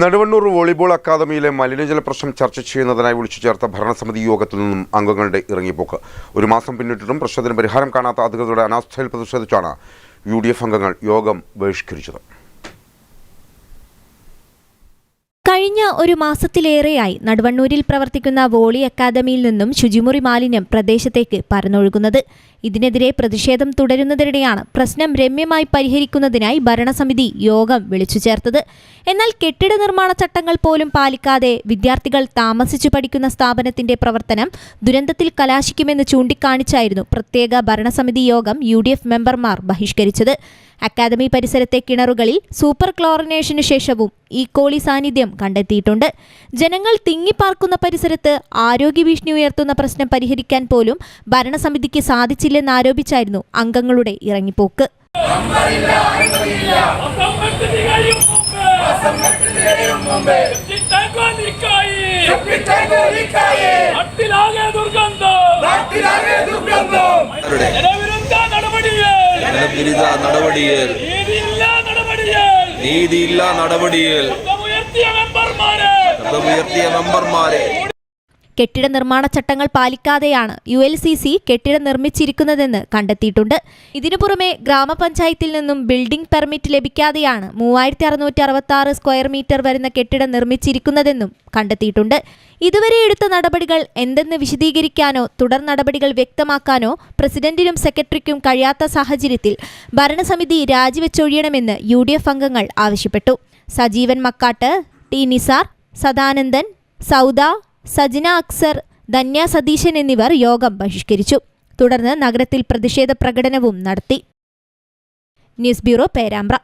Naduvannur volleyball അക്കാദമിയിലെ മലിനജല പ്രശ്നം ചർച്ച ചെയ്യുന്നതിനായി വിളിച്ചു ചേർത്ത ഭരണസമിതി യോഗത്തിൽ നിന്നും അംഗങ്ങളുടെ ഇറങ്ങിപ്പോക്ക്. ഒരു മാസം പിന്നിട്ടിട്ടും പ്രശ്നത്തിന് പരിഹാരം കാണാത്ത അധികൃതരുടെ അനാസ്ഥയിൽ പ്രതിഷേധിച്ചാണ് UDF അംഗങ്ങൾ യോഗം ബഹിഷ്കരിച്ചത്. കഴിഞ്ഞ ഒരു മാസത്തിലേറെയായി നടുവണ്ണൂരിൽ പ്രവർത്തിക്കുന്ന വോളി അക്കാദമിയിൽ നിന്നും ശുചിമുറി മാലിന്യം പ്രദേശത്തേക്ക് പരന്നൊഴുകുന്നത്. ഇതിനെതിരെ പ്രതിഷേധം തുടരുന്നതിനിടെയാണ് പ്രശ്നം രമ്യമായി പരിഹരിക്കുന്നതിനായി ഭരണസമിതി യോഗം വിളിച്ചു ചേർത്തത്. എന്നാൽ കെട്ടിട നിർമ്മാണ ചട്ടങ്ങൾ പോലും പാലിക്കാതെ വിദ്യാർത്ഥികൾ താമസിച്ചു പഠിക്കുന്ന സ്ഥാപനത്തിന്റെ പ്രവർത്തനം ദുരന്തത്തിൽ കലാശിക്കുമെന്ന് ചൂണ്ടിക്കാണിച്ചായിരുന്നു പ്രത്യേക ഭരണസമിതി യോഗം UDF മെമ്പർമാർ ബഹിഷ്കരിച്ചത്. അക്കാദമി പരിസരത്തെ കിണറുകളിൽ സൂപ്പർ ക്ലോറിനേഷനു ശേഷവും ഈക്കോളി സാന്നിധ്യം കണ്ടെത്തിയിട്ടുണ്ട്. ജനങ്ങൾ തിങ്ങിപ്പാർക്കുന്ന പരിസരത്ത് ആരോഗ്യ ഭീഷണി ഉയർത്തുന്ന പ്രശ്നം പരിഹരിക്കാൻ പോലും ഭരണസമിതിക്ക് സാധിച്ചില്ലെന്നാരോപിച്ചായിരുന്നു അംഗങ്ങളുടെ ഇറങ്ങിപ്പോക്ക്. നീതിയില്ല നടപടിയിൽ മെമ്പർമാരെ കെട്ടിട നിർമ്മാണ ചട്ടങ്ങൾ പാലിക്കാതെയാണ് ULCC കെട്ടിടം നിർമ്മിച്ചിരിക്കുന്നതെന്ന് കണ്ടെത്തിയിട്ടുണ്ട്. ഇതിനു പുറമെ ഗ്രാമപഞ്ചായത്തിൽ നിന്നും ബിൽഡിംഗ് പെർമിറ്റ് ലഭിക്കാതെയാണ് 3666 സ്ക്വയർ മീറ്റർ വരുന്ന കെട്ടിടം നിർമ്മിച്ചിരിക്കുന്നതെന്നും കണ്ടെത്തിയിട്ടുണ്ട്. ഇതുവരെ എടുത്ത നടപടികൾ എന്തെന്ന് വിശദീകരിക്കാനോ തുടർ നടപടികൾ വ്യക്തമാക്കാനോ പ്രസിഡന്റിനും സെക്രട്ടറിക്കും കഴിയാത്ത സാഹചര്യത്തിൽ ഭരണസമിതി രാജിവെച്ചൊഴിയണമെന്ന് UDF അംഗങ്ങൾ ആവശ്യപ്പെട്ടു. സജീവൻ മക്കാട്ട്, T നിസാർ, സദാനന്ദൻ, സൗദ, സജിന അക്സർ, ധന്യ സതീശൻ എന്നിവർ യോഗം ബഹിഷ്കരിച്ചു. തുടർന്ന് നഗരത്തിൽ പ്രതിഷേധ പ്രകടനവും നടത്തി. News bureau, Perambra.